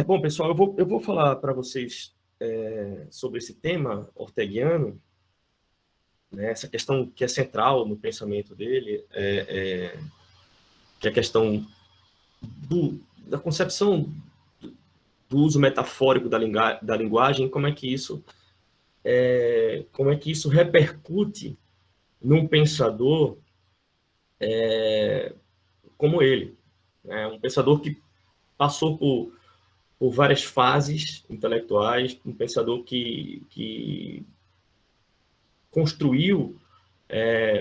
Bom, pessoal, eu vou falar para vocês sobre esse tema orteguiano, né, essa questão que é central no pensamento dele, que é a questão da concepção do uso metafórico da linguagem, como é que isso repercute num pensador como ele, né, um pensador que passou por várias fases intelectuais, um pensador que construiu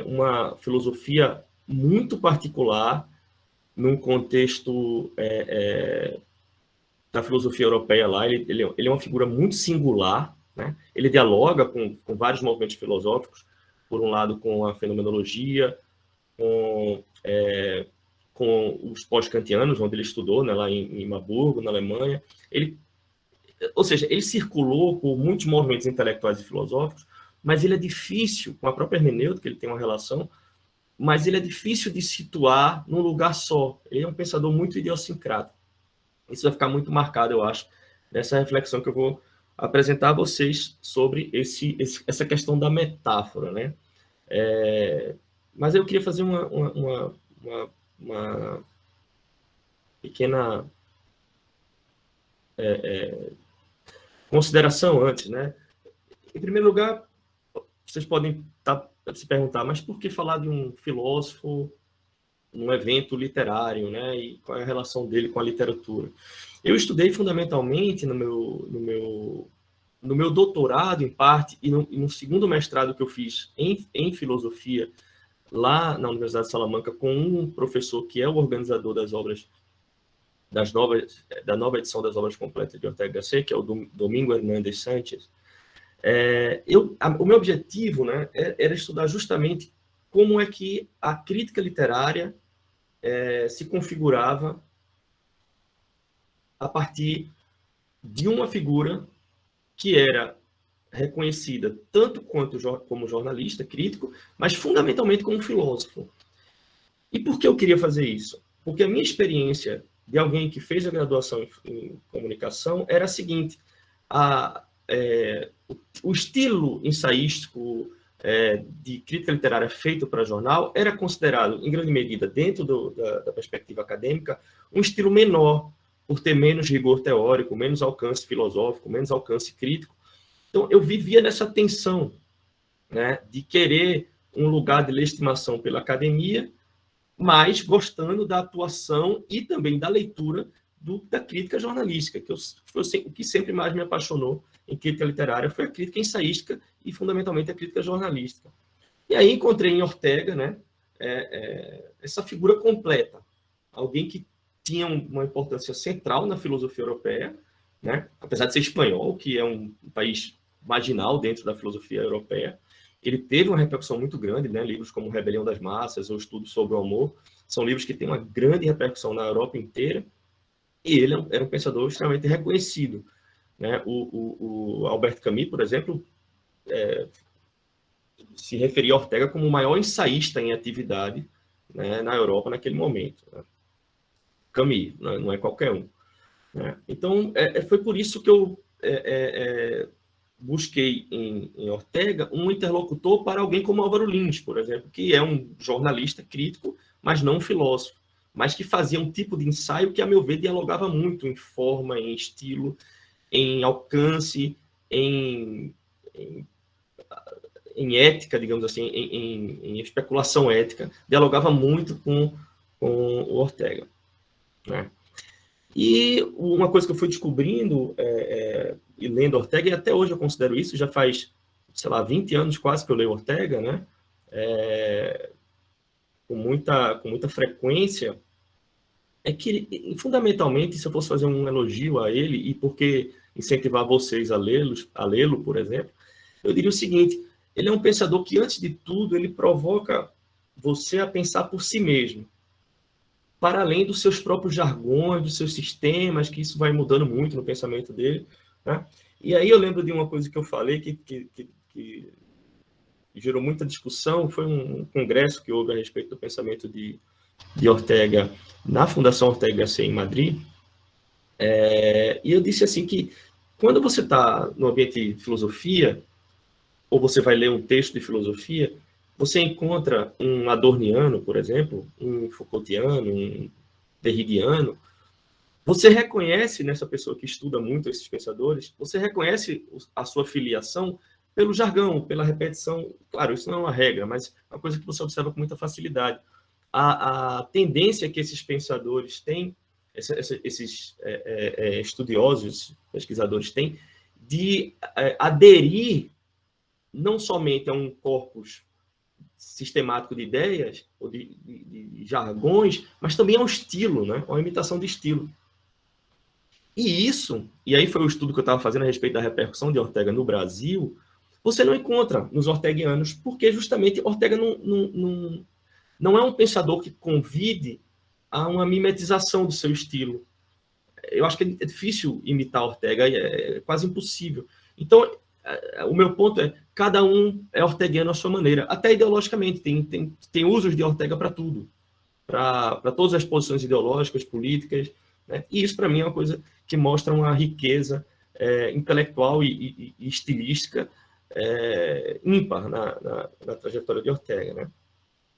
uma filosofia muito particular num contexto da filosofia europeia lá. Ele é uma figura muito singular, né? Ele dialoga com vários movimentos filosóficos, por um lado com a fenomenologia, com os pós-kantianos, onde ele estudou, né, lá em Marburgo, na Alemanha. Ou seja, ele circulou por muitos movimentos intelectuais e filosóficos, mas ele é difícil, com a própria hermenêutica, ele tem uma relação, mas ele é difícil de situar num lugar só. Ele é um pensador muito idiosincrático. Isso vai ficar muito marcado, eu acho, nessa reflexão que eu vou apresentar a vocês sobre essa questão da metáfora, né? Mas eu queria fazer uma pequena consideração antes, né? Em primeiro lugar, vocês podem se perguntar, mas por que falar de um filósofo num evento literário, né? E qual é a relação dele com a literatura? Eu estudei fundamentalmente no meu doutorado, em parte, e no segundo mestrado que eu fiz em filosofia, lá na Universidade de Salamanca, com um professor que é o organizador das obras, da nova edição das obras completas de Ortega y Gasset, que é o Domingo Hernández Sánchez. O meu objetivo, né, era estudar justamente como é que a crítica literária se configurava a partir de uma figura que era reconhecida tanto como jornalista, crítico, mas fundamentalmente como filósofo. E por que eu queria fazer isso? Porque a minha experiência de alguém que fez a graduação em comunicação era a seguinte: o estilo ensaístico de crítica literária feito para jornal era considerado, em grande medida, dentro da perspectiva acadêmica, um estilo menor, por ter menos rigor teórico, menos alcance filosófico, menos alcance crítico. Então, eu vivia nessa tensão, né, de querer um lugar de legitimação pela academia, mas gostando da atuação e também da leitura da crítica jornalística, que foi o que sempre mais me apaixonou em crítica literária, foi a crítica ensaística e, fundamentalmente, a crítica jornalística. E aí encontrei em Ortega, né, essa figura completa, alguém que tinha uma importância central na filosofia europeia, né, apesar de ser espanhol, que é um país marginal dentro da filosofia europeia. Ele teve uma repercussão muito grande, né? Livros como Rebelião das Massas ou Estudos sobre o Amor são livros que têm uma grande repercussão na Europa inteira, e ele era um pensador extremamente reconhecido, né? O Albert Camus, por exemplo, se referia a Ortega como o maior ensaísta em atividade, né, na Europa naquele momento, né? Camus, não é qualquer um, né? Então, foi por isso que eu busquei em Ortega um interlocutor para alguém como Álvaro Lins, por exemplo, que é um jornalista crítico, mas não um filósofo, mas que fazia um tipo de ensaio que, a meu ver, dialogava muito em forma, em estilo, em alcance, em ética, digamos assim, em especulação ética, dialogava muito com o Ortega, né? E uma coisa que eu fui descobrindo e lendo Ortega, e até hoje eu considero isso, já faz, sei lá, 20 anos quase que eu leio Ortega, né? Com muita frequência, é que, fundamentalmente, se eu fosse fazer um elogio a ele, e porque incentivar vocês a lê-lo, por exemplo, eu diria o seguinte: ele é um pensador que, antes de tudo, ele provoca você a pensar por si mesmo, para além dos seus próprios jargões, dos seus sistemas, que isso vai mudando muito no pensamento dele, né? E aí eu lembro de uma coisa que eu falei que gerou muita discussão, foi um congresso que houve a respeito do pensamento de Ortega na Fundação Ortega y Gasset em Madrid, E eu disse assim que quando você está no ambiente de filosofia, ou você vai ler um texto de filosofia, você encontra um adorniano, por exemplo, um Foucaultiano, um derridiano, você reconhece nessa pessoa que estuda muito esses pensadores, você reconhece a sua filiação pelo jargão, pela repetição. Claro, isso não é uma regra, mas é uma coisa que você observa com muita facilidade. A tendência que esses pensadores têm, esses estudiosos, pesquisadores têm, de aderir não somente a um corpus sistemático de ideias ou de jargões, mas também a um estilo, né? Uma imitação de estilo. E isso, e aí foi o estudo que eu estava fazendo a respeito da repercussão de Ortega no Brasil, você não encontra nos orteguianos, porque justamente Ortega não é um pensador que convide a uma mimetização do seu estilo. Eu acho que é difícil imitar Ortega, é quase impossível. Então, o meu ponto é, cada um é orteguiano à sua maneira, até ideologicamente, tem usos de Ortega para tudo, para todas as posições ideológicas, políticas, né? E isso, para mim, é uma coisa que mostra uma riqueza intelectual e estilística ímpar na trajetória de Ortega, né?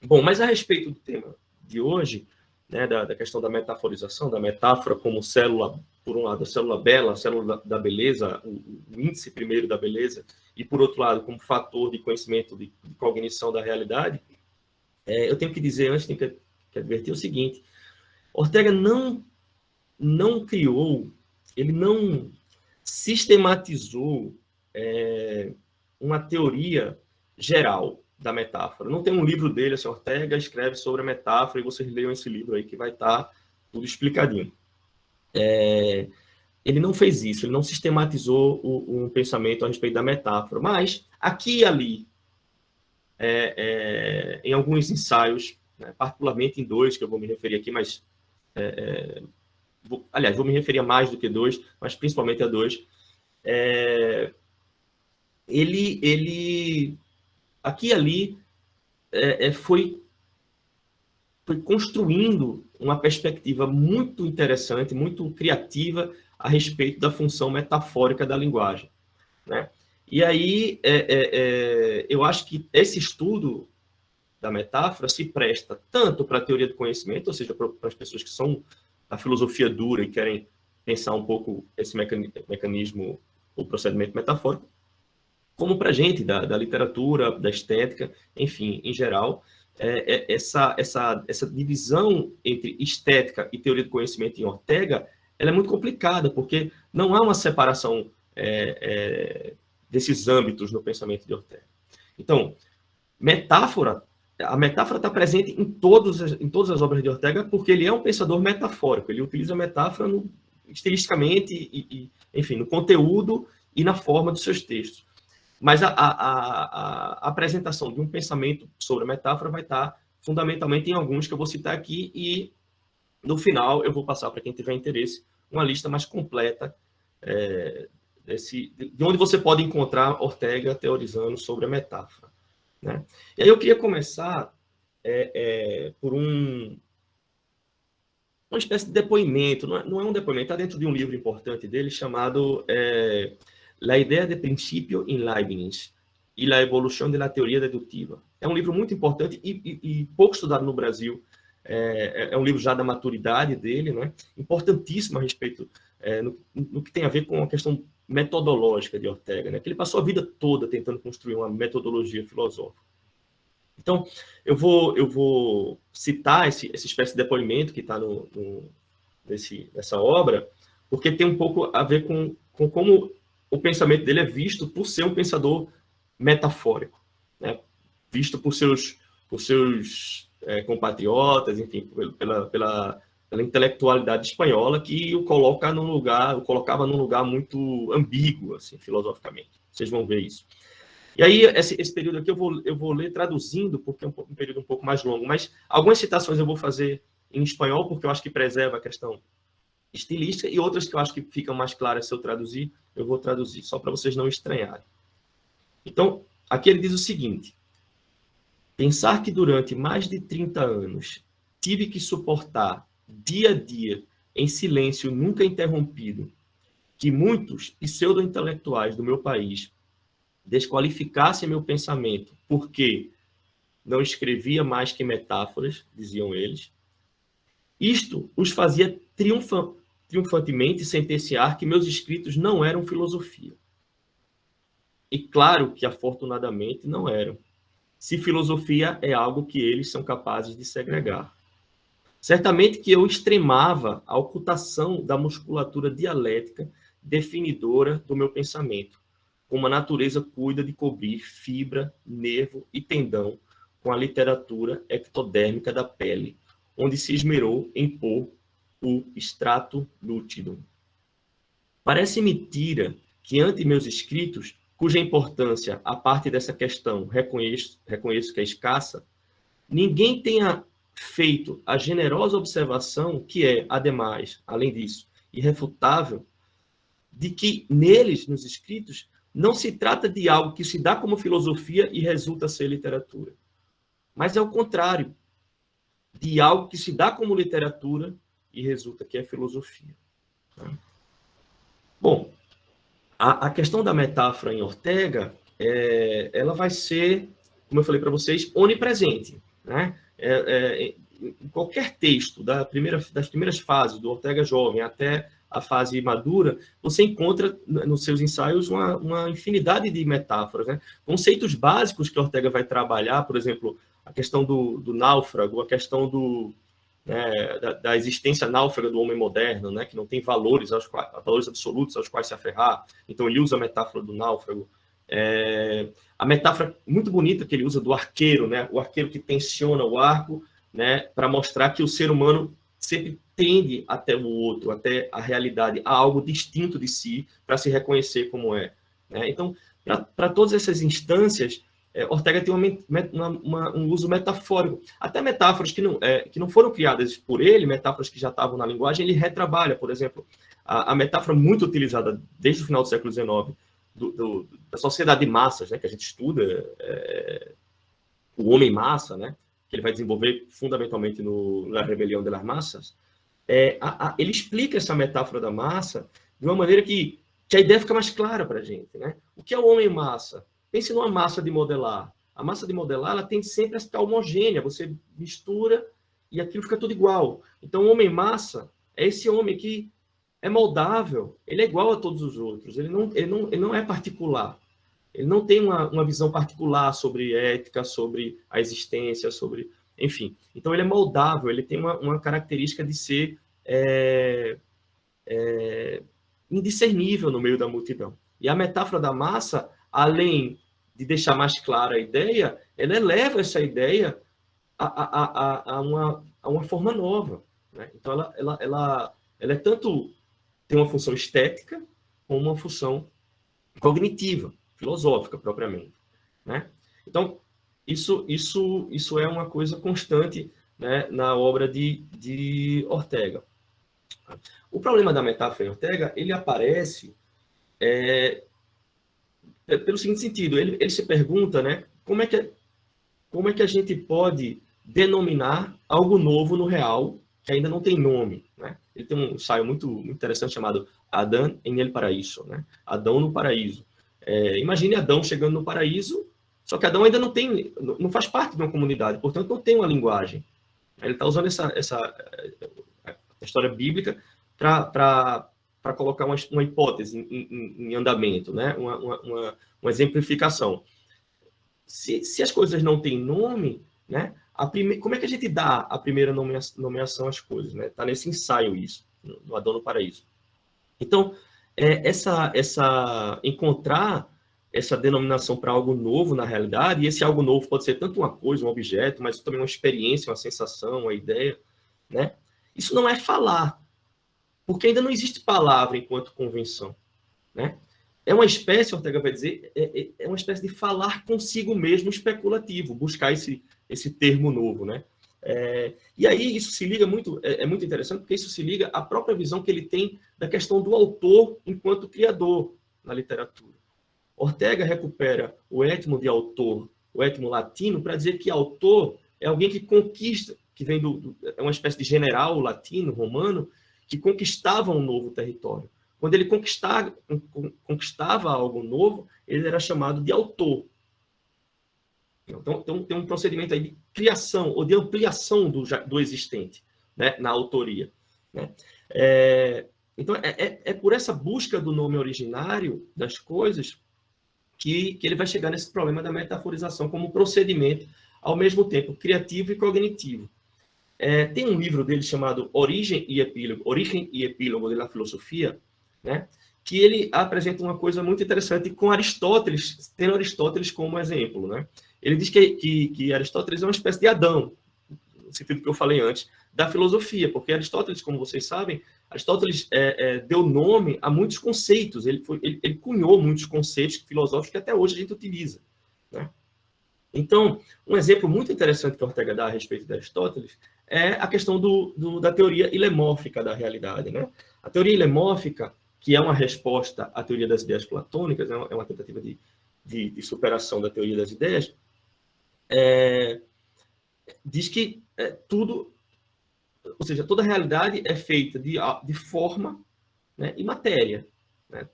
Bom, mas a respeito do tema de hoje, né, da questão da metaforização, da metáfora como célula, por um lado, a célula bela, a célula da beleza, o índice primeiro da beleza, e por outro lado, como fator de conhecimento, de cognição da realidade, eu tenho que dizer, antes, tenho que advertir o seguinte: Ortega não criou, ele não sistematizou uma teoria geral da metáfora. Não tem um livro dele, assim, Ortega escreve sobre a metáfora, e vocês leiam esse livro aí que vai estar tudo explicadinho. Ele não fez isso, ele não sistematizou um pensamento a respeito da metáfora, mas aqui e ali, em alguns ensaios, né, particularmente em dois, que eu vou me referir aqui, mas aliás, vou me referir a mais do que dois, mas principalmente a dois. Ele aqui e ali foi construindo uma perspectiva muito interessante, muito criativa a respeito da função metafórica da linguagem, né? E aí eu acho que esse estudo da metáfora se presta tanto para a teoria do conhecimento, ou seja, para as pessoas que são da filosofia dura e querem pensar um pouco esse mecanismo, o procedimento metafórico, como para a gente da literatura, da estética, enfim, em geral, essa divisão entre estética e teoria do conhecimento em Ortega, ela é muito complicada, porque não há uma separação desses âmbitos no pensamento de Ortega. Então, a metáfora está presente em todas as obras de Ortega, porque ele é um pensador metafórico, ele utiliza a metáfora estilisticamente, enfim, no conteúdo e na forma dos seus textos. Mas a apresentação de um pensamento sobre a metáfora vai estar fundamentalmente em alguns que eu vou citar aqui, e no final eu vou passar para quem tiver interesse uma lista mais completa de onde você pode encontrar Ortega teorizando sobre a metáfora, né? E aí eu queria começar por uma espécie de depoimento, não é um depoimento, está dentro de um livro importante dele chamado La idea de principio em Leibniz e la evolução de la teoria dedutiva. É um livro muito importante e pouco estudado no Brasil. É um livro já da maturidade dele, né? Importantíssimo a respeito no que tem a ver com a questão metodológica de Ortega, né? Que ele passou a vida toda tentando construir uma metodologia filosófica. Então, eu vou citar essa espécie de depoimento que está nessa obra, porque tem um pouco a ver com como o pensamento dele é visto por ser um pensador metafórico, né? Visto por seus compatriotas, enfim, pela intelectualidade espanhola, que o colocava num lugar muito ambíguo, assim, filosoficamente. Vocês vão ver isso. E aí, esse período aqui eu vou ler traduzindo, porque é um período um pouco mais longo, mas algumas citações eu vou fazer em espanhol, porque eu acho que preserva a questão estilística, e outras que eu acho que ficam mais claras se eu traduzir, eu vou traduzir, só para vocês não estranharem. Então, aqui ele diz o seguinte: pensar que durante mais de 30 anos tive que suportar dia a dia em silêncio nunca interrompido, que muitos pseudo-intelectuais do meu país desqualificassem meu pensamento porque não escrevia mais que metáforas, diziam eles, isto os fazia triunfantemente sentenciar que meus escritos não eram filosofia. E claro que, afortunadamente, não eram. Se filosofia é algo que eles são capazes de segregar. Certamente que eu extremava a ocultação da musculatura dialética definidora do meu pensamento, como a natureza cuida de cobrir fibra, nervo e tendão com a literatura ectodérmica da pele, onde se esmerou em pôr o extrato lúcido. Parece mentira que ante meus escritos, cuja importância, a parte dessa questão, reconheço que é escassa, ninguém tenha feito a generosa observação que é, ademais, além disso, irrefutável, de que neles, nos escritos, não se trata de algo que se dá como filosofia e resulta ser literatura, mas é o contrário, de algo que se dá como literatura e resulta que é filosofia. Bom, a questão da metáfora em Ortega, ela vai ser, como eu falei para vocês, onipresente, né? Em qualquer texto das primeiras fases, do Ortega jovem até a fase madura, você encontra nos seus ensaios uma infinidade de metáforas, né? Conceitos básicos que Ortega vai trabalhar, por exemplo, a questão do náufrago, a questão da existência náufraga do homem moderno, né, que não tem valores absolutos aos quais se aferrar. Então, ele usa a metáfora do náufrago. A metáfora muito bonita que ele usa do arqueiro, né, o arqueiro que tensiona o arco, né, para mostrar que o ser humano sempre tende até o outro, até a realidade, a algo distinto de si, para se reconhecer como é. Né? Então, para todas essas instâncias, Ortega tem um uso metafórico. Até metáforas que não foram criadas por ele, metáforas que já estavam na linguagem, ele retrabalha. Por exemplo, a metáfora muito utilizada desde o final do século XIX, da sociedade de massas, né, que a gente estuda, o homem-massa, né, que ele vai desenvolver fundamentalmente na Rebelião das Massas, ele explica essa metáfora da massa de uma maneira que a ideia fica mais clara para a gente. Né? O que é o homem-massa? Pense numa massa de modelar. A massa de modelar, ela tende sempre a ficar homogênea. Você mistura e aquilo fica tudo igual. Então, o homem-massa é esse homem que é moldável. Ele é igual a todos os outros. Ele não é particular. Ele não tem uma visão particular sobre ética, sobre a existência, sobre... Enfim. Então, ele é moldável. Ele tem uma característica de ser indiscernível no meio da multidão. E a metáfora da massa, além de deixar mais clara a ideia, ela eleva essa ideia a uma forma nova. Né? Então, ela é tanto tem uma função estética como uma função cognitiva, filosófica, propriamente. Né? Então, isso é uma coisa constante, né, na obra de Ortega. O problema da metáfora em Ortega, ele aparece pelo seguinte sentido, ele se pergunta, né, como é que a gente pode denominar algo novo no real que ainda não tem nome. Né? Ele tem um ensaio muito interessante chamado Adão em el Paraíso, né? Adão no paraíso. Imagine Adão chegando no paraíso, só que Adão ainda não faz parte de uma comunidade, portanto não tem uma linguagem. Ele está usando essa história bíblica para colocar uma hipótese em andamento, né? uma exemplificação. Se as coisas não têm nome, né? Como é que a gente dá a primeira nomeação às coisas? Né? Está nesse ensaio isso, no Adão no Paraíso. Então, encontrar essa denominação para algo novo na realidade, e esse algo novo pode ser tanto uma coisa, um objeto, mas também uma experiência, uma sensação, uma ideia, né? Isso não é falar, porque ainda não existe palavra enquanto convenção, né? É uma espécie, Ortega vai dizer, é uma espécie de falar consigo mesmo especulativo, buscar esse termo novo, né? E aí isso se liga muito, é muito interessante, porque isso se liga à própria visão que ele tem da questão do autor enquanto criador na literatura. Ortega recupera o étimo de autor, o étimo latino, para dizer que autor é alguém que conquista, que vem é uma espécie de general latino, romano, que conquistavam um novo território. Quando ele conquistava algo novo, ele era chamado de autor. Então, tem um procedimento aí de criação ou de ampliação do existente, né, na autoria. Né? Então, é por essa busca do nome originário das coisas que ele vai chegar nesse problema da metaforização como procedimento, ao mesmo tempo, criativo e cognitivo. Tem um livro dele chamado Origem e Epílogo de la Filosofia, né, que ele apresenta uma coisa muito interessante com Aristóteles, tendo Aristóteles como exemplo. Né? Ele diz que Aristóteles é uma espécie de Adão, no sentido que eu falei antes, da filosofia, porque Aristóteles, como vocês sabem, Aristóteles deu nome a muitos conceitos, ele cunhou muitos conceitos filosóficos que até hoje a gente utiliza. Né? Então, um exemplo muito interessante que Ortega dá a respeito de Aristóteles é a questão da teoria ilemórfica da realidade. Né? A teoria ilemórfica, que é uma resposta à teoria das ideias platônicas, é uma tentativa de superação da teoria das ideias, diz que tudo, ou seja, toda a realidade é feita de forma, né, e matéria. Né?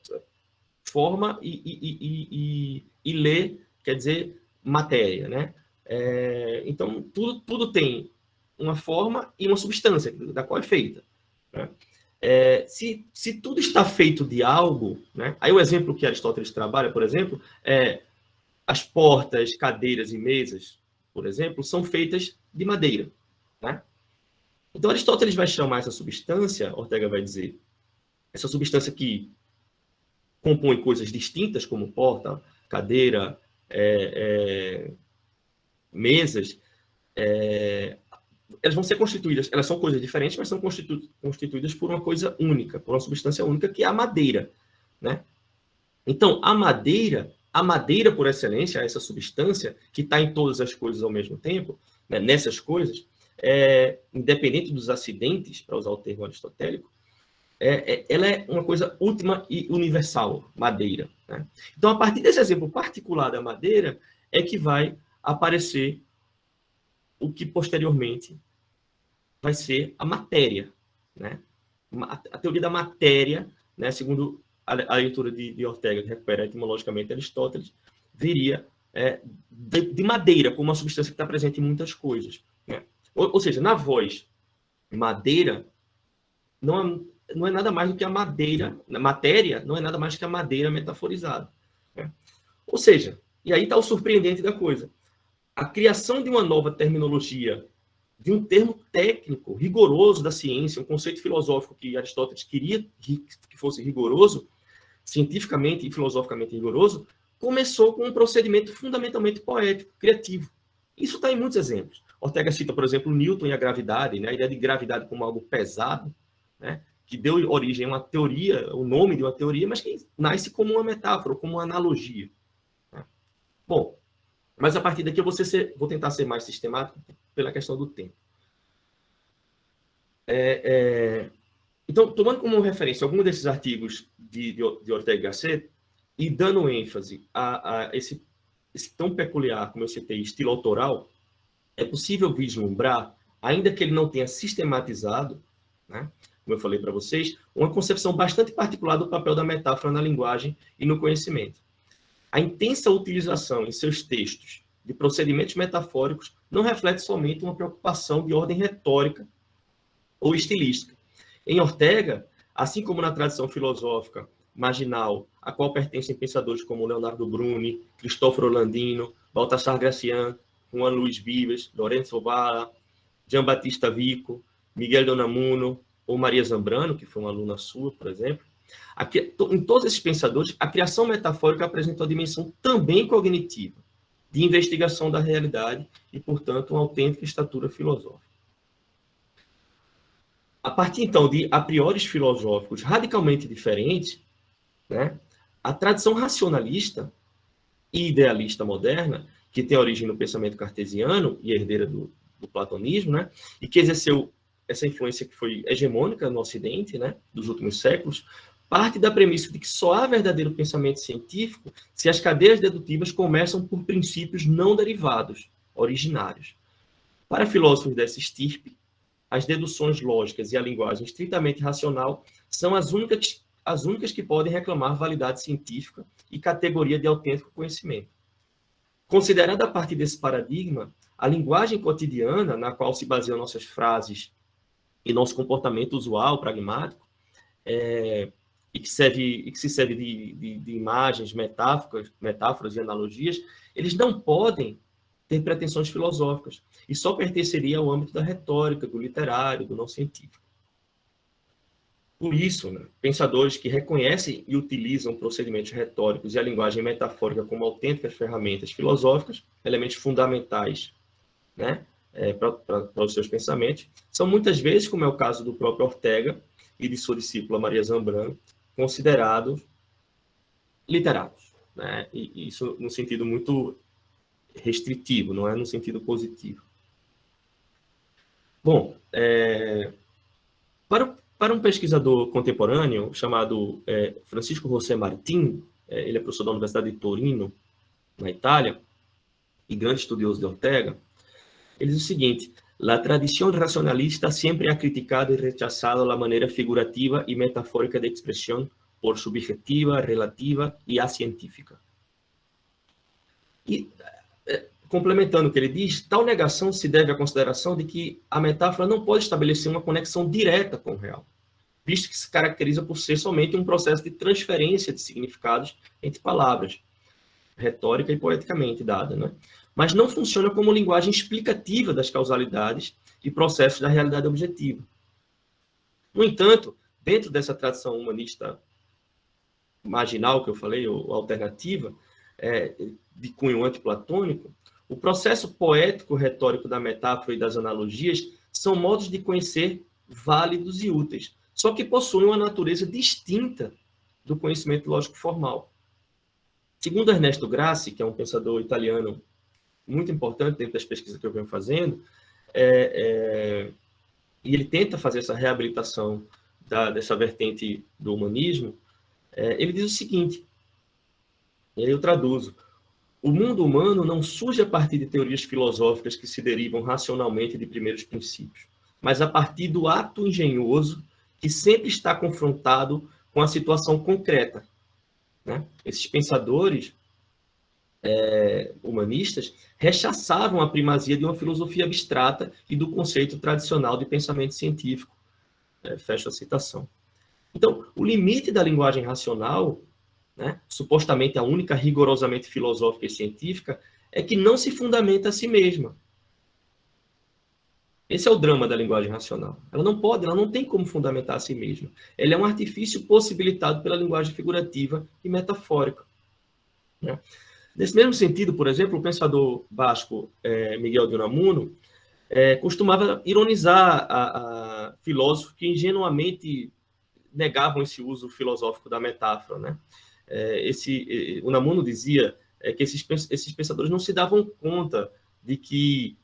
Forma e lê quer dizer matéria. Né? Então, tudo tem uma forma e uma substância da qual é feita. Né? Se tudo está feito de algo, né? Aí o exemplo que Aristóteles trabalha, por exemplo, as portas, cadeiras e mesas, por exemplo, são feitas de madeira. Né? Então, Aristóteles vai chamar essa substância, Ortega vai dizer, essa substância que compõe coisas distintas, como porta, cadeira, mesas, elas vão ser constituídas, elas são coisas diferentes, mas são constituídas por uma coisa única, por uma substância única, que é a madeira. Né? Então, a madeira por excelência, essa substância que está em todas as coisas ao mesmo tempo, né, nessas coisas, independente dos acidentes, para usar o termo aristotélico, ela é uma coisa última e universal, madeira. Né? Então, a partir desse exemplo particular da madeira, é que vai aparecer o que posteriormente vai ser a matéria. Né? A teoria da matéria, né, segundo a leitura de Ortega, que recupera etimologicamente Aristóteles, viria de madeira, como uma substância que está presente em muitas coisas. Né? Ou seja, na voz madeira, não é nada mais do que a madeira, na matéria, não é nada mais do que a madeira metaforizada. Né? Ou seja, e aí está o surpreendente da coisa. A criação de uma nova terminologia, de um termo técnico, rigoroso da ciência, um conceito filosófico que Aristóteles queria que fosse rigoroso, cientificamente e filosoficamente rigoroso, começou com um procedimento fundamentalmente poético, criativo. Isso está em muitos exemplos. Ortega cita, por exemplo, Newton e a gravidade, né? A ideia de gravidade como algo pesado, né? Que deu origem a uma teoria, o nome de uma teoria, mas que nasce como uma metáfora, como uma analogia. Né? Bom, mas a partir daqui eu vou tentar ser mais sistemático pela questão do tempo. Então, tomando como referência algum desses artigos de Ortega y Gasset e dando ênfase a esse tão peculiar, como eu citei, estilo autoral, é possível vislumbrar, ainda que ele não tenha sistematizado, né, como eu falei para vocês, uma concepção bastante particular do papel da metáfora na linguagem e no conhecimento. A intensa utilização em seus textos de procedimentos metafóricos não reflete somente uma preocupação de ordem retórica ou estilística. Em Ortega, assim como na tradição filosófica marginal, a qual pertencem pensadores como Leonardo Bruni, Cristóforo Landino, Baltasar Gracián, Juan Luis Vives, Lorenzo Valla, Giambattista Vico, Miguel de Unamuno ou Maria Zambrano, que foi uma aluna sua, por exemplo, em todos esses pensadores, a criação metafórica apresentou a dimensão também cognitiva, de investigação da realidade e, portanto, uma autêntica estatura filosófica. A partir, então, de a priori filosóficos radicalmente diferentes, né, a tradição racionalista e idealista moderna, que tem origem no pensamento cartesiano e herdeira do platonismo, né, e que exerceu essa influência que foi hegemônica no Ocidente, né, dos últimos séculos, parte da premissa de que só há verdadeiro pensamento científico se as cadeias dedutivas começam por princípios não derivados, originários. Para filósofos dessa estirpe, as deduções lógicas e a linguagem estritamente racional são as únicas que podem reclamar validade científica e categoria de autêntico conhecimento. Considerada a partir desse paradigma, a linguagem cotidiana, na qual se baseiam nossas frases e nosso comportamento usual, pragmático, e que se serve de imagens, metáforas e analogias, eles não podem ter pretensões filosóficas, e só pertenceria ao âmbito da retórica, do literário, do não científico. Por isso, né, pensadores que reconhecem e utilizam procedimentos retóricos e a linguagem metafórica como autênticas ferramentas filosóficas, elementos fundamentais, né, para os seus pensamentos, são muitas vezes, como é o caso do próprio Ortega e de sua discípula Maria Zambrano, considerados literatos, né? E isso no sentido muito restritivo, não é no sentido positivo. Bom, para um pesquisador contemporâneo chamado Francisco José Martín, ele é professor da Universidade de Torino, na Itália, e grande estudioso de Ortega, ele diz o seguinte: la tradición racionalista siempre ha criticado y rechazado la manera figurativa y metafórica de expresión por subjetiva, relativa y acientífica. E, complementando o que ele diz, tal negação se deve à consideração de que a metáfora não pode estabelecer uma conexão direta com o real, visto que se caracteriza por ser somente um processo de transferência de significados entre palavras, retórica e poeticamente dada, né? Mas não funciona como linguagem explicativa das causalidades e processos da realidade objetiva. No entanto, dentro dessa tradição humanista marginal que eu falei, ou alternativa, de cunho antiplatônico, o processo poético retórico da metáfora e das analogias são modos de conhecer válidos e úteis, só que possuem uma natureza distinta do conhecimento lógico formal. Segundo Ernesto Grassi, que é um pensador italiano muito importante dentro das pesquisas que eu venho fazendo, e ele tenta fazer essa reabilitação dessa vertente do humanismo, ele diz o seguinte, eu traduzo: o mundo humano não surge a partir de teorias filosóficas que se derivam racionalmente de primeiros princípios, mas a partir do ato engenhoso que sempre está confrontado com a situação concreta, né? Esses pensadores humanistas rechaçavam a primazia de uma filosofia abstrata e do conceito tradicional de pensamento científico. Fecho a citação. Então, o limite da linguagem racional, né, supostamente a única rigorosamente filosófica e científica, é que não se fundamenta a si mesma. Esse é o drama da linguagem racional. Ela não tem como fundamentar a si mesma. Ela é um artifício possibilitado pela linguagem figurativa e metafórica, né? Nesse mesmo sentido, por exemplo, o pensador basco Miguel de Unamuno costumava ironizar a filósofos que ingenuamente negavam esse uso filosófico da metáfora, né? Unamuno dizia que esses pensadores não se davam conta de que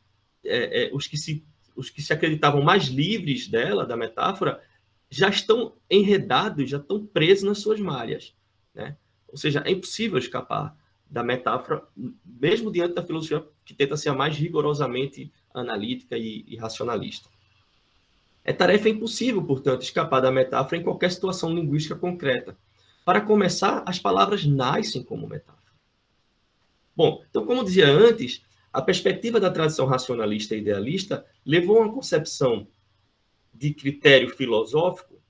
os que se acreditavam mais livres da metáfora, já estão enredados, já estão presos nas suas malhas, né? Ou seja, é impossível escapar da metáfora, mesmo diante da filosofia que tenta ser a mais rigorosamente analítica e racionalista. É tarefa impossível, portanto, escapar da metáfora em qualquer situação linguística concreta. Para começar, as palavras nascem como metáfora. Bom, então, como dizia antes, a perspectiva da tradição racionalista e idealista levou a uma concepção de critério filosófico,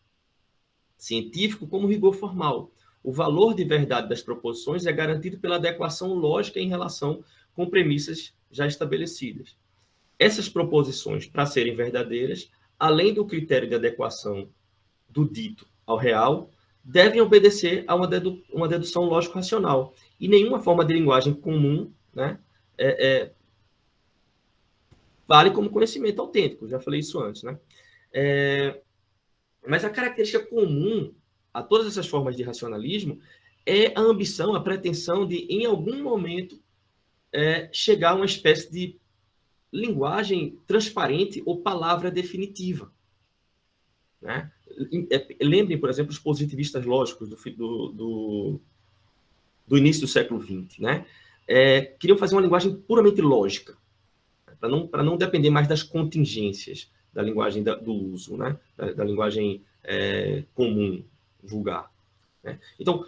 científico, como rigor formal. O valor de verdade das proposições é garantido pela adequação lógica em relação com premissas já estabelecidas. Essas proposições, para serem verdadeiras, além do critério de adequação do dito ao real, devem obedecer a uma dedução lógico-racional. E nenhuma forma de linguagem comum, né, vale como conhecimento autêntico. Já falei isso antes, né? Mas a característica comum a todas essas formas de racionalismo é a ambição, a pretensão de, em algum momento, chegar a uma espécie de linguagem transparente ou palavra definitiva, né? Lembrem, por exemplo, os positivistas lógicos do início do século XX, né? Queriam fazer uma linguagem puramente lógica, para não depender mais das contingências linguagem do uso, né? Da linguagem comum, vulgar. Né? Então,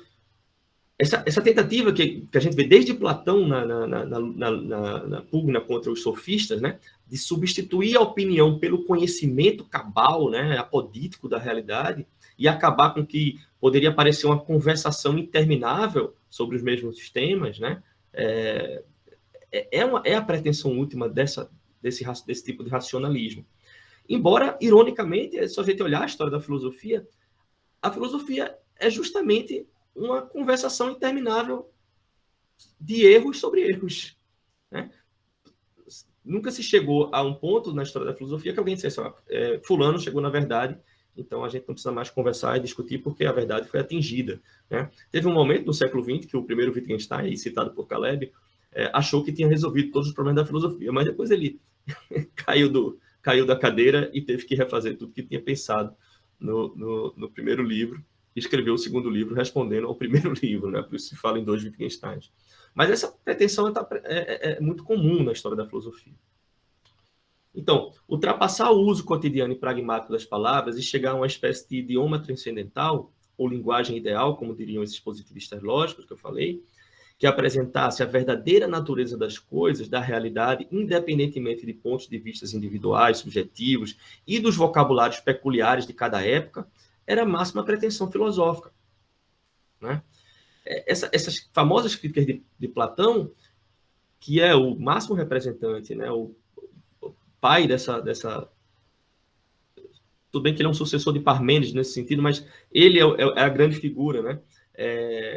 essa tentativa que a gente vê desde Platão na pugna contra os sofistas, né, de substituir a opinião pelo conhecimento cabal, né, apodítico da realidade, e acabar com que poderia parecer uma conversação interminável sobre os mesmos temas, né, é a pretensão última desse tipo de racionalismo. Embora, ironicamente, se a gente olhar a história da filosofia é justamente uma conversação interminável de erros sobre erros. Né? Nunca se chegou a um ponto na história da filosofia que alguém dissesse, fulano chegou na verdade, então a gente não precisa mais conversar e discutir porque a verdade foi atingida. Né? Teve um momento no século XX que o primeiro Wittgenstein, citado por Caleb, achou que tinha resolvido todos os problemas da filosofia, mas depois ele caiu da cadeira e teve que refazer tudo que tinha pensado no primeiro livro, e escreveu o segundo livro respondendo ao primeiro livro, né? Por isso se fala em dois Wittgensteins. Mas essa pretensão é muito comum na história da filosofia. Então, ultrapassar o uso cotidiano e pragmático das palavras e chegar a uma espécie de idioma transcendental, ou linguagem ideal, como diriam esses positivistas lógicos que eu falei, que apresentasse a verdadeira natureza das coisas, da realidade, independentemente de pontos de vista individuais, subjetivos e dos vocabulários peculiares de cada época, era a máxima pretensão filosófica. Né? Essas famosas críticas de Platão, que é o máximo representante, né, o pai dessa... Tudo bem que ele é um sucessor de Parmênides nesse sentido, mas ele é a grande figura. Né?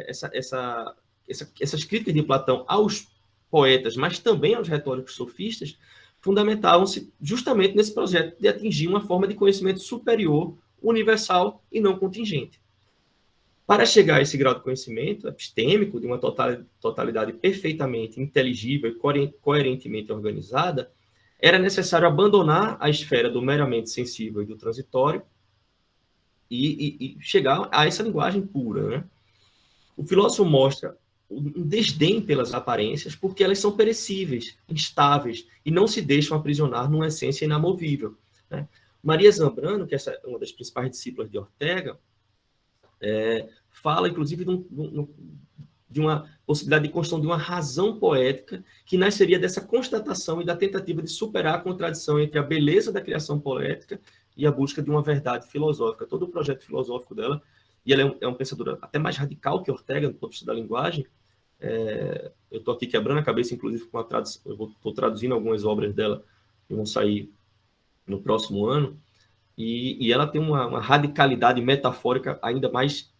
Essas críticas de Platão aos poetas, mas também aos retóricos sofistas, fundamentavam-se justamente nesse projeto de atingir uma forma de conhecimento superior, universal e não contingente. Para chegar a esse grau de conhecimento epistêmico, de uma totalidade perfeitamente inteligível e coerentemente organizada, era necessário abandonar a esfera do meramente sensível e do transitório e chegar a essa linguagem pura. Né? O filósofo mostra um desdém pelas aparências porque elas são perecíveis, instáveis e não se deixam aprisionar numa essência inamovível. Né? Maria Zambrano, que é uma das principais discípulas de Ortega, fala, inclusive, de uma possibilidade de construção de uma razão poética que nasceria dessa constatação e da tentativa de superar a contradição entre a beleza da criação poética e a busca de uma verdade filosófica. Todo o projeto filosófico dela, e ela é um pensador até mais radical que Ortega, do ponto de vista da linguagem. Eu estou aqui quebrando a cabeça, inclusive, com a tradução. Eu estou traduzindo algumas obras dela que vão sair no próximo ano. E ela tem uma radicalidade metafórica ainda mais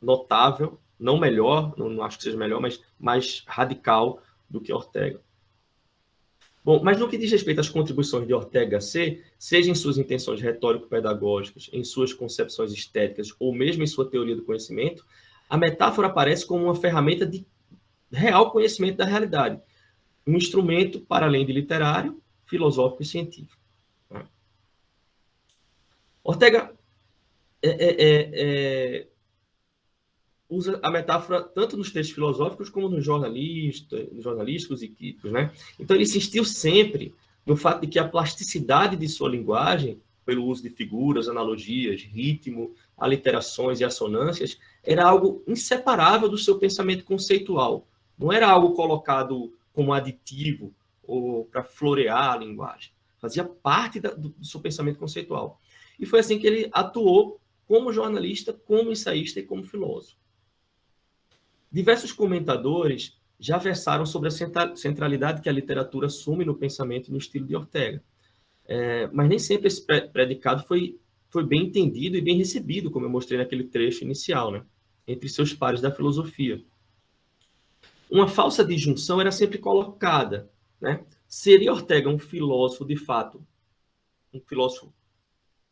notável, não melhor, não acho que seja melhor, mas mais radical do que Ortega. Bom, mas no que diz respeito às contribuições de Ortega C, seja em suas intenções retórico-pedagógicas, em suas concepções estéticas ou mesmo em sua teoria do conhecimento, a metáfora aparece como uma ferramenta de real conhecimento da realidade, um instrumento para além de literário, filosófico e científico. Ortega usa a metáfora tanto nos textos filosóficos como nos jornalísticos e críticos. Né? Então, ele insistiu sempre no fato de que a plasticidade de sua linguagem, pelo uso de figuras, analogias, ritmo, aliterações e assonâncias, era algo inseparável do seu pensamento conceitual. Não era algo colocado como aditivo ou para florear a linguagem. Fazia parte do seu pensamento conceitual. E foi assim que ele atuou como jornalista, como ensaísta e como filósofo. Diversos comentadores já versaram sobre a centralidade que a literatura assume no pensamento e no estilo de Ortega. Mas nem sempre esse predicado foi bem entendido e bem recebido, como eu mostrei naquele trecho inicial, né? Entre seus pares da filosofia. Uma falsa disjunção era sempre colocada. Né? Seria Ortega um filósofo de fato, um filósofo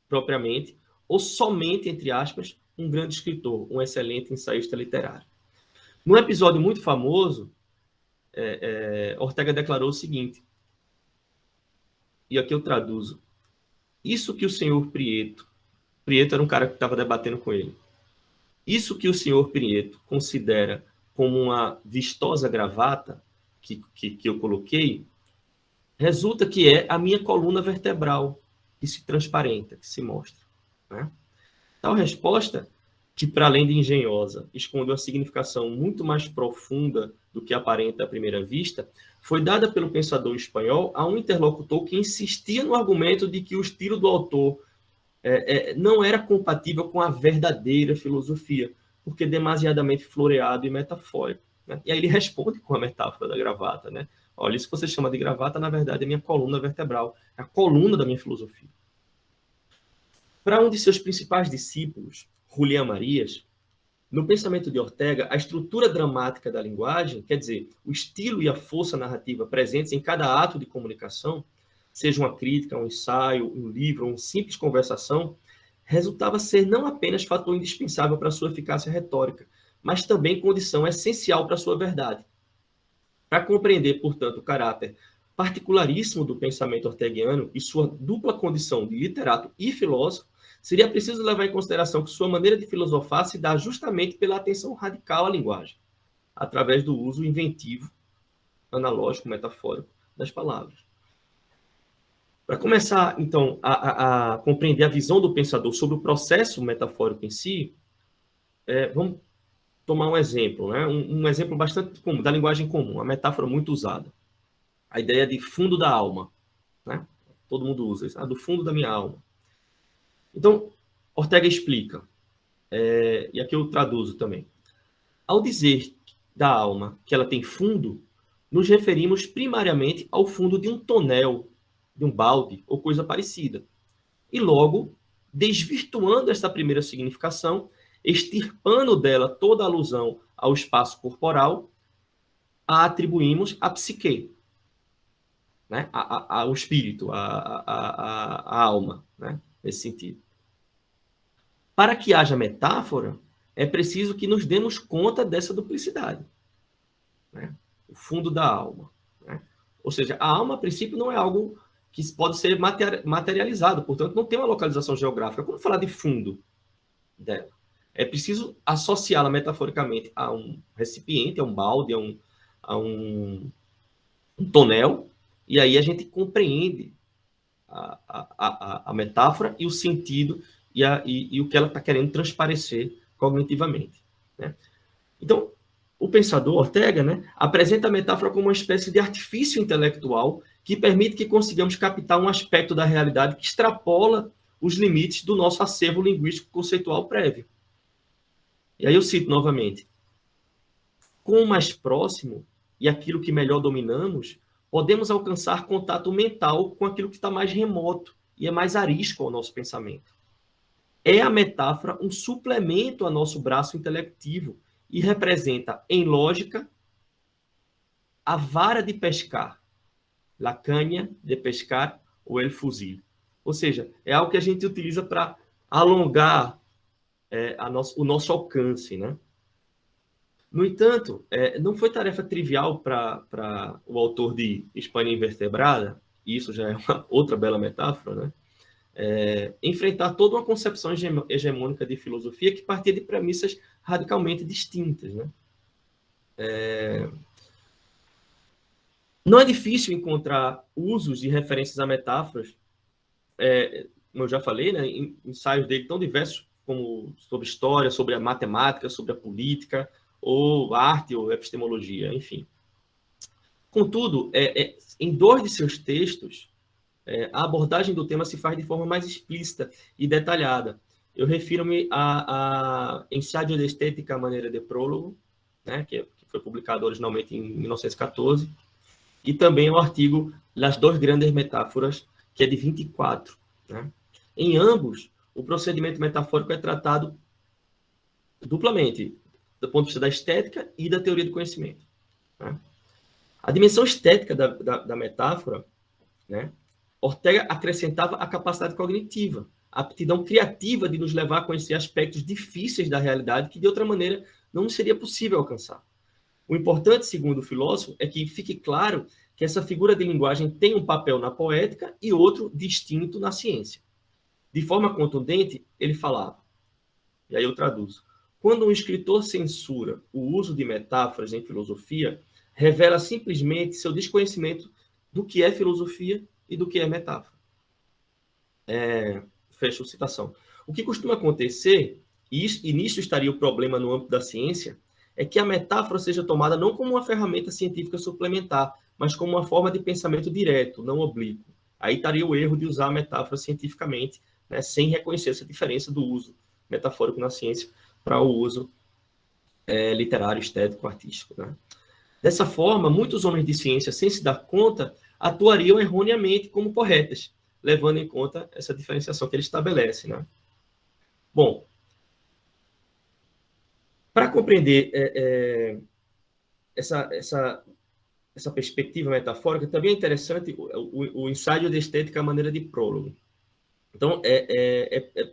propriamente, ou somente, entre aspas, um grande escritor, um excelente ensaísta literário? Num episódio muito famoso, Ortega declarou o seguinte, e aqui eu traduzo: isso que o senhor Prieto era um cara que estava debatendo com ele, isso que o senhor Prieto considera como uma vistosa gravata que eu coloquei, resulta que é a minha coluna vertebral que se transparenta, que se mostra, né? Tal resposta, que para além de engenhosa, esconde uma significação muito mais profunda do que aparenta à primeira vista, foi dada pelo pensador espanhol a um interlocutor que insistia no argumento de que o estilo do autor não era compatível com a verdadeira filosofia, porque demasiadamente floreado e metafórico, né? E aí ele responde com a metáfora da gravata, né? Olha, isso que você chama de gravata, na verdade, é minha coluna vertebral, é a coluna da minha filosofia. Para um de seus principais discípulos, Julián Marías, no pensamento de Ortega, a estrutura dramática da linguagem, quer dizer, o estilo e a força narrativa presentes em cada ato de comunicação, seja uma crítica, um ensaio, um livro, uma simples conversação, resultava ser não apenas fator indispensável para a sua eficácia retórica, mas também condição essencial para a sua verdade. Para compreender, portanto, o caráter particularíssimo do pensamento orteguiano e sua dupla condição de literato e filósofo, seria preciso levar em consideração que sua maneira de filosofar se dá justamente pela atenção radical à linguagem, através do uso inventivo, analógico, metafórico das palavras. Para começar, então, a compreender a visão do pensador sobre o processo metafórico em si, vamos tomar um exemplo, né? Um exemplo bastante comum, da linguagem comum, uma metáfora muito usada. A ideia de fundo da alma, né? Todo mundo usa isso, do fundo da minha alma. Então, Ortega explica, e aqui eu traduzo também. Ao dizer da alma que ela tem fundo, nos referimos primariamente ao fundo de um tonel, de um balde ou coisa parecida. E logo, desvirtuando essa primeira significação, extirpando dela toda alusão ao espaço corporal, a atribuímos à psique, né? Ao espírito, à alma, né? Nesse sentido. Para que haja metáfora, é preciso que nos demos conta dessa duplicidade, né? O fundo da alma, né? Ou seja, a alma, a princípio, não é algo que pode ser materializado, portanto, não tem uma localização geográfica. Como falar de fundo dela? É preciso associá-la metaforicamente a um recipiente, a um balde, a um tonel, e aí a gente compreende a metáfora e o sentido e o que ela está querendo transparecer cognitivamente, né? Então, o pensador Ortega, né, apresenta a metáfora como uma espécie de artifício intelectual que permite que consigamos captar um aspecto da realidade que extrapola os limites do nosso acervo linguístico conceitual prévio. E aí eu cito novamente. Com o mais próximo e aquilo que melhor dominamos, podemos alcançar contato mental com aquilo que está mais remoto e é mais arisco ao nosso pensamento. É a metáfora um suplemento ao nosso braço intelectivo e representa, em lógica, a vara de pescar, la canha de pescar ou el fuzil. Ou seja, é algo que a gente utiliza para alongar o nosso alcance, né? No entanto, não foi tarefa trivial para o autor de Espanha Invertebrada, e isso já é uma outra bela metáfora, né? Enfrentar toda uma concepção hegemônica de filosofia que partia de premissas radicalmente distintas, né? Não é difícil encontrar usos de referências a metáforas, como eu já falei, né? Ensaios dele tão diversos como sobre história, sobre a matemática, sobre a política, ou arte, ou epistemologia, enfim. Contudo, em dois de seus textos, a abordagem do tema se faz de forma mais explícita e detalhada. Eu refiro-me a Ensaio de Estética a maneira de prólogo, né, que foi publicado originalmente em 1914, e também o artigo Las Dos Grandes Metáforas, que é de 24. Né? Em ambos, o procedimento metafórico é tratado duplamente, do ponto de vista da estética e da teoria do conhecimento. Né? A dimensão estética da metáfora, né, Ortega acrescentava a capacidade cognitiva, a aptidão criativa de nos levar a conhecer aspectos difíceis da realidade que, de outra maneira, não seria possível alcançar. O importante, segundo o filósofo, é que fique claro que essa figura de linguagem tem um papel na poética e outro distinto na ciência. De forma contundente, ele falava, e aí eu traduzo, quando um escritor censura o uso de metáforas em filosofia, revela simplesmente seu desconhecimento do que é filosofia e do que é metáfora. Fecho citação. O que costuma acontecer, e nisso estaria o problema no âmbito da ciência, é que a metáfora seja tomada não como uma ferramenta científica suplementar, mas como uma forma de pensamento direto, não oblíquo. Aí estaria o erro de usar a metáfora cientificamente, né, sem reconhecer essa diferença do uso metafórico na ciência para o uso literário, estético, artístico. Né? Dessa forma, muitos homens de ciência, sem se dar conta, atuariam erroneamente como corretas, levando em conta essa diferenciação que ele estabelece. Né? Bom, para compreender essa perspectiva metafórica, também é interessante o ensaio de estética à maneira de prólogo. Então,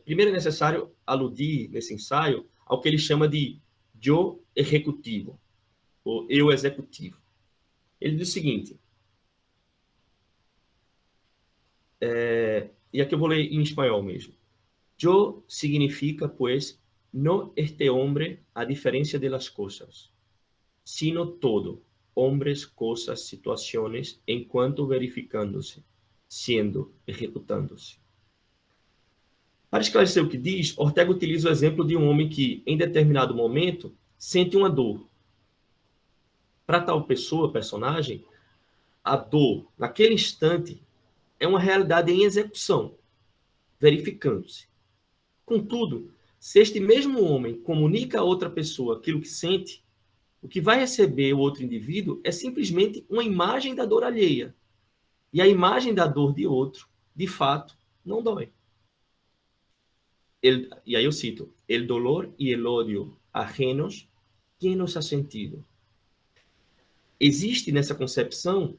primeiro é necessário aludir nesse ensaio ao que ele chama de eu executivo, ou eu executivo. Ele diz o seguinte, e aqui eu vou ler em espanhol mesmo. Yo significa, pues, no este hombre a diferencia de las cosas, sino todo, hombres, cosas, situaciones, en cuanto verificándose, siendo, ejecutándose. Para esclarecer o que diz, Ortega utiliza o exemplo de um homem que, em determinado momento, sente uma dor. Para tal pessoa, personagem, a dor, naquele instante, é uma realidade em execução, verificando-se. Contudo, se este mesmo homem comunica a outra pessoa aquilo que sente, o que vai receber o outro indivíduo é simplesmente uma imagem da dor alheia. E a imagem da dor de outro, de fato, não dói. E aí eu cito, el dolor y el odio ajenos, ¿quién nos ha sentido? Existe nessa concepção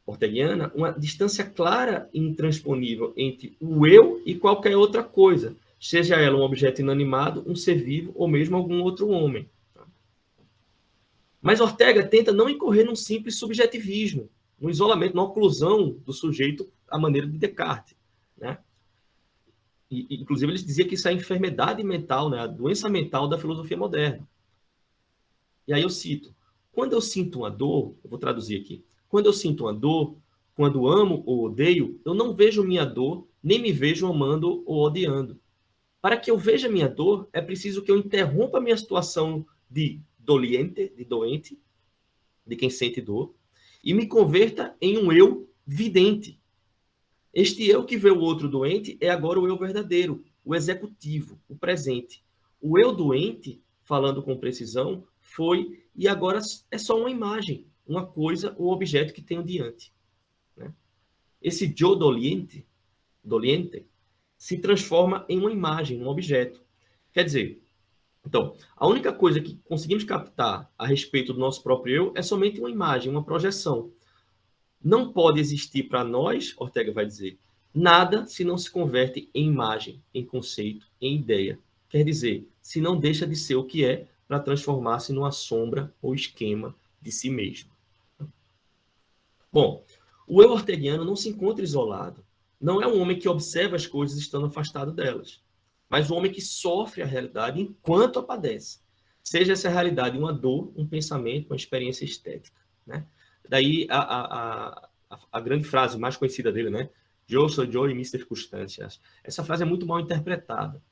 orteguiana uma distância clara e intransponível entre o eu e qualquer outra coisa, seja ela um objeto inanimado, um ser vivo ou mesmo algum outro homem. Mas Ortega tenta não incorrer num simples subjetivismo, no isolamento, na oclusão do sujeito à maneira de Descartes. Né? E, inclusive, ele dizia que isso é a enfermidade mental, né? A doença mental da filosofia moderna. E aí eu cito, quando eu sinto uma dor, eu vou traduzir aqui, quando eu sinto uma dor, quando amo ou odeio, eu não vejo minha dor, nem me vejo amando ou odiando. Para que eu veja minha dor, é preciso que eu interrompa a minha situação de doliente, de doente, de quem sente dor, e me converta em um eu vidente. Este eu que vê o outro doente é agora o eu verdadeiro, o executivo, o presente. O eu doente, falando com precisão, foi e agora é só uma imagem, uma coisa ou objeto que tenho diante. Né? Esse eu doliente, se transforma em uma imagem, um objeto. Quer dizer, então, a única coisa que conseguimos captar a respeito do nosso próprio eu é somente uma imagem, uma projeção. Não pode existir para nós, Ortega vai dizer, nada se não se converte em imagem, em conceito, em ideia. Quer dizer, se não deixa de ser o que é para transformar-se numa sombra ou esquema de si mesmo. Bom, o eu orteguiano não se encontra isolado. Não é um homem que observa as coisas estando afastado delas, mas um homem que sofre a realidade enquanto a padece. Seja essa realidade uma dor, um pensamento, uma experiência estética. Né? Daí a grande frase mais conhecida dele, né? Eu sou eu e minhas circunstâncias. Essa frase é muito mal interpretada.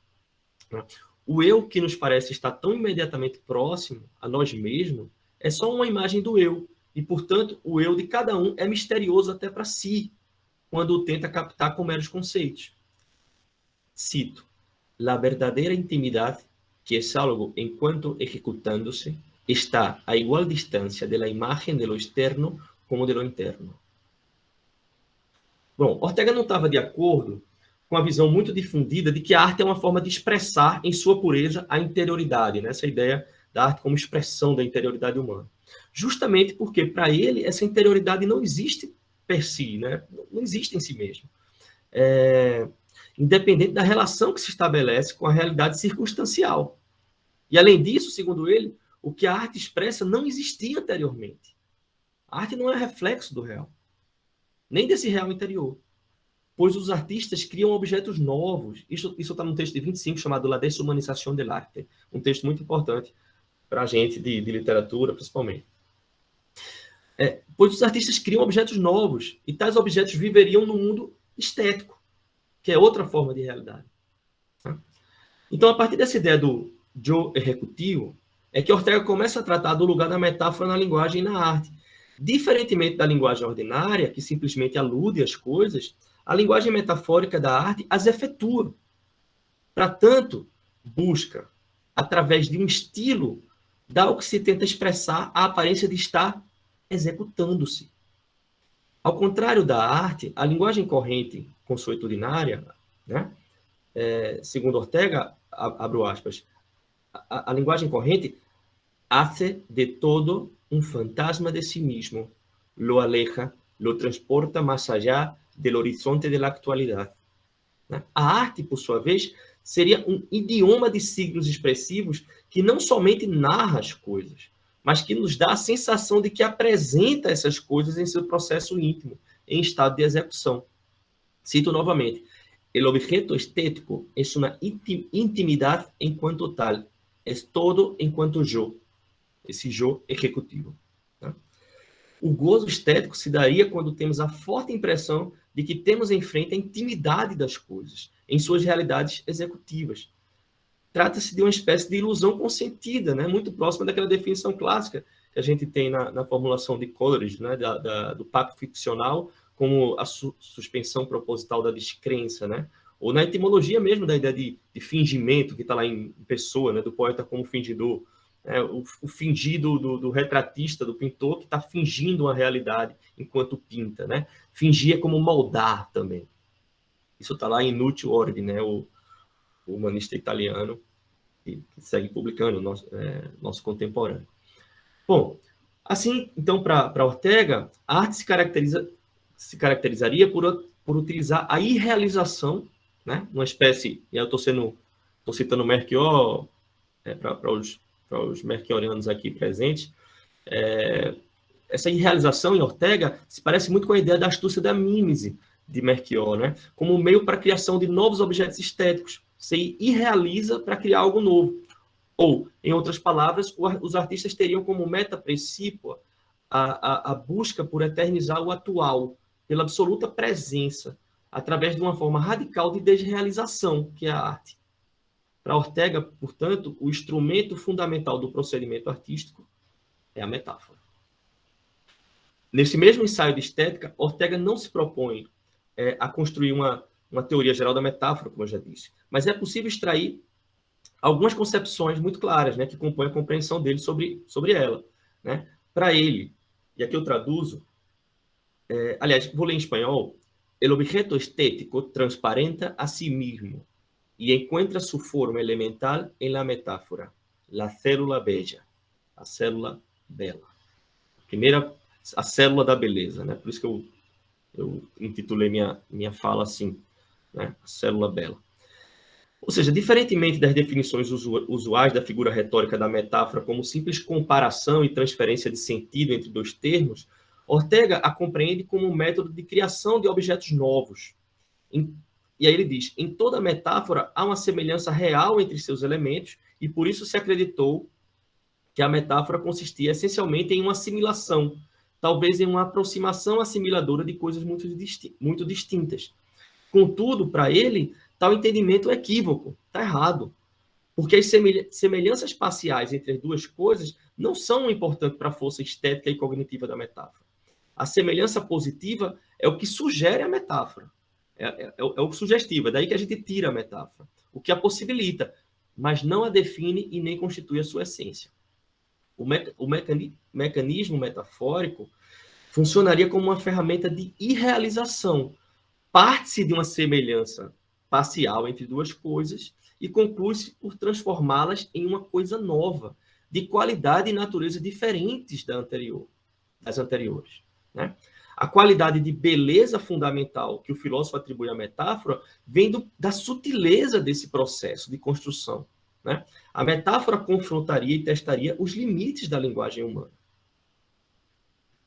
Né? O eu que nos parece estar tão imediatamente próximo a nós mesmos é só uma imagem do eu. E, portanto, o eu de cada um é misterioso até para si, quando o tenta captar com meros conceitos. Cito, la verdadeira intimidad, que es algo enquanto ejecutándose, está a igual distancia de la imagen de lo externo como de lo interno. Bom, Ortega não estava de acordo com a visão muito difundida de que a arte é uma forma de expressar em sua pureza a interioridade, né? Essa ideia da arte como expressão da interioridade humana. Justamente porque, para ele, essa interioridade não existe per si, né? Não existe em si mesmo. Independente da relação que se estabelece com a realidade circunstancial. E, além disso, segundo ele, o que a arte expressa não existia anteriormente. A arte não é reflexo do real, nem desse real interior, pois os artistas criam objetos novos. Isso está no texto de 25, chamado La Deshumanización del Arte, um texto muito importante para a gente de literatura, principalmente. Pois os artistas criam objetos novos, e tais objetos viveriam no mundo estético, que é outra forma de realidade. Tá? Então, a partir dessa ideia do eu executivo, é que Ortega começa a tratar do lugar da metáfora na linguagem e na arte. Diferentemente da linguagem ordinária, que simplesmente alude às coisas, a linguagem metafórica da arte as efetua. Para tanto, busca, através de um estilo, dar ao que se tenta expressar a aparência de estar executando-se. Ao contrário da arte, a linguagem corrente consuetudinária, né, segundo Ortega, abro aspas, a linguagem corrente hace de todo un fantasma de sí mismo, lo aleja, lo transporta más allá del horizonte de la actualidad. A arte, por sua vez, seria um idioma de signos expressivos que não somente narra as coisas, mas que nos dá a sensação de que apresenta essas coisas em seu processo íntimo, em estado de execução. Cito novamente. El objeto estético es una intimidad en cuanto tal, es todo en cuanto yo, esse yo executivo. Tá? O gozo estético se daria quando temos a forte impressão de que temos em frente a intimidade das coisas, em suas realidades executivas. Trata-se de uma espécie de ilusão consentida, né? Muito próxima daquela definição clássica que a gente tem na formulação de Coleridge, né? Do pacto ficcional como a suspensão proposital da descrença, né? Ou na etimologia mesmo da ideia de fingimento, que está lá em pessoa, né? Do poeta como fingidor. O fingir do retratista, do pintor, que está fingindo uma realidade enquanto pinta, né? Fingir é como moldar também. Isso está lá em Nuccio Ordine, né? O humanista italiano que segue publicando, nosso contemporâneo. Bom, assim, então, para Ortega, a arte se caracterizaria por utilizar a irrealização, né? Uma espécie, e eu estou citando Melchior para os merchiorianos aqui presentes, essa irrealização em Ortega se parece muito com a ideia da astúcia da mímese de Melchior, né? Como um meio para a criação de novos objetos estéticos. Você irrealiza para criar algo novo. Ou, em outras palavras, os artistas teriam como meta precípua a busca por eternizar o atual, pela absoluta presença, através de uma forma radical de desrealização, que é a arte. Para Ortega, portanto, o instrumento fundamental do procedimento artístico é a metáfora. Nesse mesmo ensaio de estética, Ortega não se propõe a construir uma teoria geral da metáfora, como eu já disse, mas é possível extrair algumas concepções muito claras, né, que compõem a compreensão dele sobre ela. Né? Para ele, e aqui eu traduzo, aliás, vou ler em espanhol, el objeto estético transparenta a sí mismo y encuentra su forma elemental en la metáfora, la célula bella, a célula bela. Primeira, a célula da beleza, né? Por isso que eu intitulei minha fala assim, né? A célula bela. Ou seja, diferentemente das definições usuais da figura retórica da metáfora como simples comparação e transferência de sentido entre dois termos, Ortega a compreende como um método de criação de objetos novos. E aí ele diz, em toda metáfora há uma semelhança real entre seus elementos e por isso se acreditou que a metáfora consistia essencialmente em uma assimilação, talvez em uma aproximação assimiladora de coisas muito distintas. Contudo, para ele, tal entendimento é equívoco, está errado, porque as semelhanças parciais entre as duas coisas não são importantes para a força estética e cognitiva da metáfora. A semelhança positiva é o que sugere a metáfora, é o sugestivo, é daí que a gente tira a metáfora, o que a possibilita, mas não a define e nem constitui a sua essência. O mecanismo metafórico funcionaria como uma ferramenta de irrealização. Parte-se de uma semelhança parcial entre duas coisas e conclui-se por transformá-las em uma coisa nova, de qualidade e natureza diferentes das anteriores. Né? A qualidade de beleza fundamental que o filósofo atribui à metáfora vem da sutileza desse processo de construção. Né? A metáfora confrontaria e testaria os limites da linguagem humana.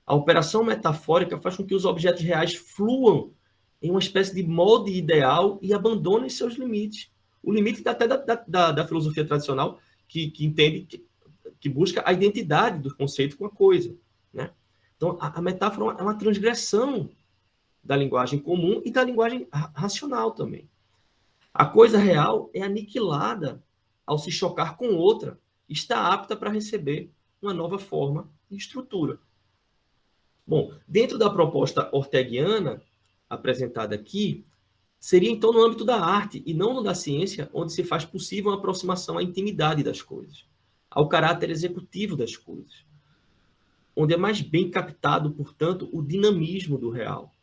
A operação metafórica faz com que os objetos reais fluam em uma espécie de molde ideal e abandonem seus limites. O limite até da filosofia tradicional, que entende, que busca a identidade do conceito com a coisa. Né? Então, a metáfora é uma transgressão da linguagem comum e da linguagem racional também. A coisa real é aniquilada ao se chocar com outra, está apta para receber uma nova forma e estrutura. Bom, dentro da proposta orteguiana apresentada aqui, seria então no âmbito da arte e não no da ciência, onde se faz possível uma aproximação à intimidade das coisas, ao caráter executivo das coisas, onde é mais bem captado, portanto, o dinamismo do real.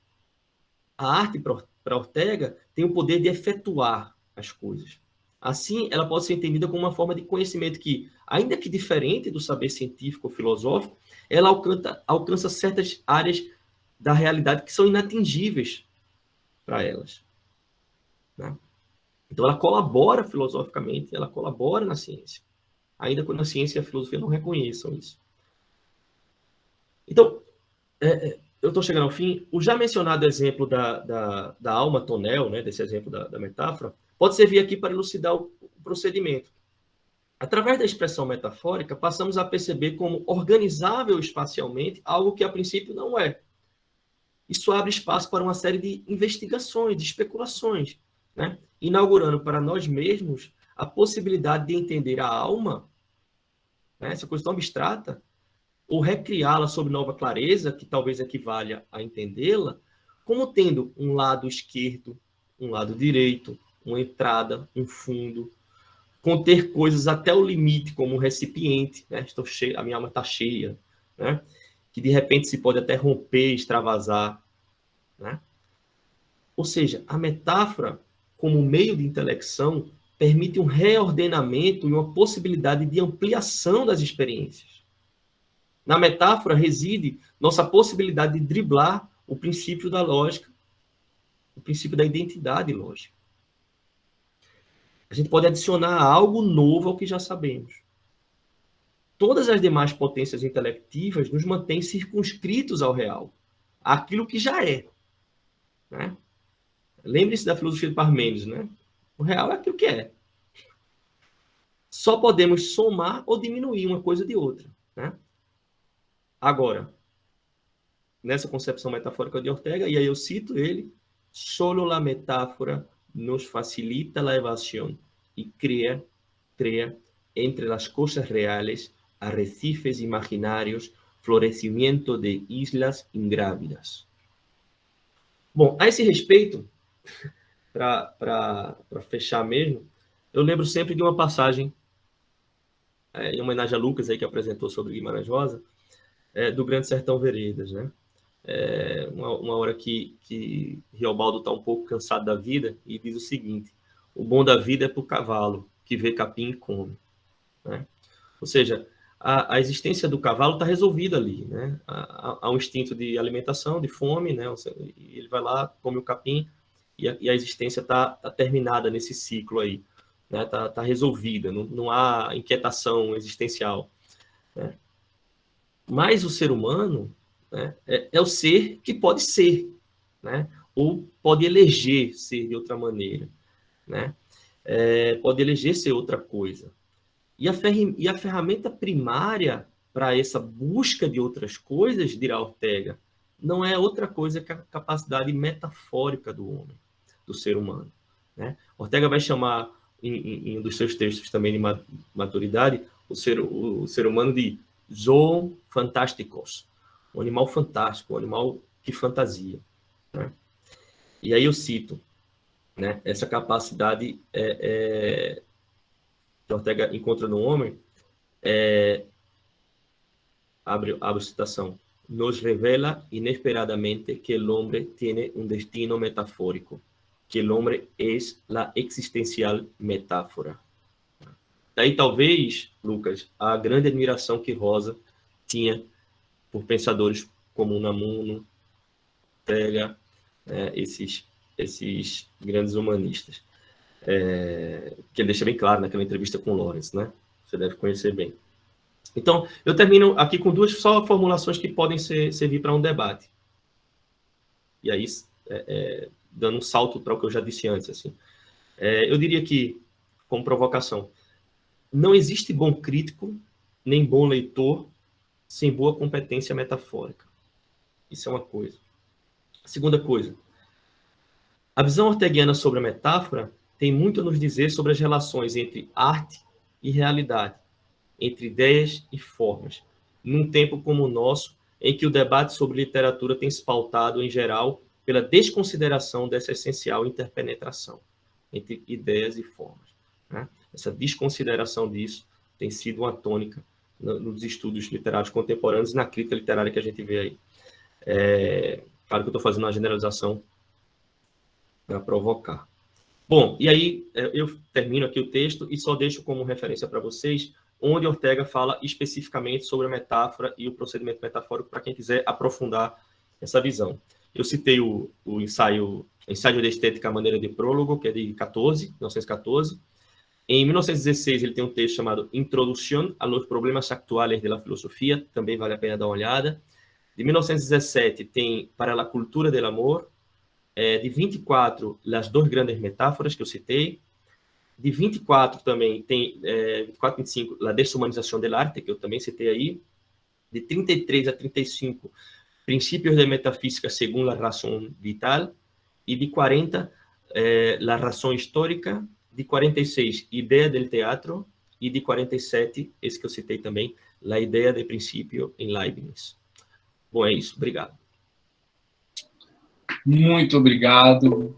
A arte, para Ortega, tem o poder de efetuar as coisas. Assim, ela pode ser entendida como uma forma de conhecimento que, ainda que diferente do saber científico ou filosófico, ela alcança certas áreas da realidade que são inatingíveis para elas. Né? Então, ela colabora filosoficamente, ela colabora na ciência, ainda quando a ciência e a filosofia não reconheçam isso. Então, eu estou chegando ao fim. O já mencionado exemplo da alma tonel, né, desse exemplo da metáfora, pode servir aqui para elucidar o procedimento. Através da expressão metafórica, passamos a perceber como organizável espacialmente algo que a princípio não é. Isso abre espaço para uma série de investigações, de especulações, né? Inaugurando para nós mesmos a possibilidade de entender a alma, né, essa coisa tão abstrata, ou recriá-la sob nova clareza, que talvez equivalha a entendê-la, como tendo um lado esquerdo, um lado direito, uma entrada, um fundo, conter coisas até o limite, como um recipiente, né? Estou cheio, a minha alma está cheia, né? Que de repente se pode até romper, extravasar, né? Ou seja, a metáfora, como meio de intelecção, permite um reordenamento e uma possibilidade de ampliação das experiências. Na metáfora reside nossa possibilidade de driblar o princípio da lógica, o princípio da identidade lógica. A gente pode adicionar algo novo ao que já sabemos. Todas as demais potências intelectivas nos mantêm circunscritos ao real, àquilo que já é. Né? Lembre-se da filosofia de Parmênides, né? O real é aquilo que é. Só podemos somar ou diminuir uma coisa de outra. Né? Agora, nessa concepção metafórica de Ortega, e aí eu cito ele, solo la metáfora nos facilita la evasión y crea entre las cosas reales arrecifes imaginarios, florescimento de islas ingrávidas. Bom, a esse respeito, para fechar mesmo, eu lembro sempre de uma passagem, em homenagem a Lucas, aí, que apresentou sobre Guimarães Rosa, do Grande Sertão Veredas, né? Uma hora que Riobaldo está um pouco cansado da vida e diz o seguinte: o bom da vida é para o cavalo, que vê capim e come. Né? Ou seja, a existência do cavalo está resolvida ali. Né? Há um instinto de alimentação, de fome, né? Ele vai lá, come o capim e a existência está terminada nesse ciclo aí. Né? Tá resolvida, não há inquietação existencial. Né? Mas o ser humano, né, é o ser que pode ser, né? Ou pode eleger ser de outra maneira. Né? Pode eleger ser outra coisa. E a ferramenta primária para essa busca de outras coisas, dirá Ortega, não é outra coisa que a capacidade metafórica do homem, do ser humano. Né? Ortega vai chamar, em um dos seus textos também de maturidade, o ser humano de zoon fantásticos, um animal fantástico, um animal que fantasia. Né? E aí eu cito, né, essa capacidade que Ortega encontra no homem, abre citação, nos revela inesperadamente que el hombre tiene un destino metafórico, que el hombre es la existencial metáfora. Daí talvez, Lucas, a grande admiração que Rosa tinha por pensadores como Unamuno, Ortega, esses grandes humanistas. Que ele deixa bem claro naquela entrevista com Lawrence, né? Você deve conhecer bem. Então, eu termino aqui com duas só formulações que podem servir para um debate. E aí, dando um salto para o que eu já disse antes. Assim. Eu diria que, como provocação, não existe bom crítico, nem bom leitor, sem boa competência metafórica. Isso é uma coisa. Segunda coisa, a visão orteguiana sobre a metáfora tem muito a nos dizer sobre as relações entre arte e realidade, entre ideias e formas, num tempo como o nosso, em que o debate sobre literatura tem se pautado, em geral, pela desconsideração dessa essencial interpenetração entre ideias e formas. Né? Essa desconsideração disso tem sido uma tônica nos estudos literários contemporâneos e na crítica literária que a gente vê aí. Claro que eu estou fazendo uma generalização para provocar. Bom, e aí eu termino aqui o texto e só deixo como referência para vocês onde Ortega fala especificamente sobre a metáfora e o procedimento metafórico para quem quiser aprofundar essa visão. Eu citei o ensaio de Estética à Maneira de Prólogo, que é de 1914. Em 1916, ele tem um texto chamado Introducción a los Problemas Actuales de la Filosofía, também vale a pena dar uma olhada. De 1917, tem Para la Cultura del Amor. De 24, Las Dos Grandes Metáforas, que eu citei. De 24 também tem 24, 25, La Deshumanización del Arte, que eu também citei aí. De 33 a 35, Princípios de Metafísica según la Razón Vital. E de 40, La Razón Histórica. De 46, Ideia del Teatro. E de 47, esse que eu citei também, La Idea de Principio em Leibniz. Bom, é isso. Obrigado. Muito obrigado.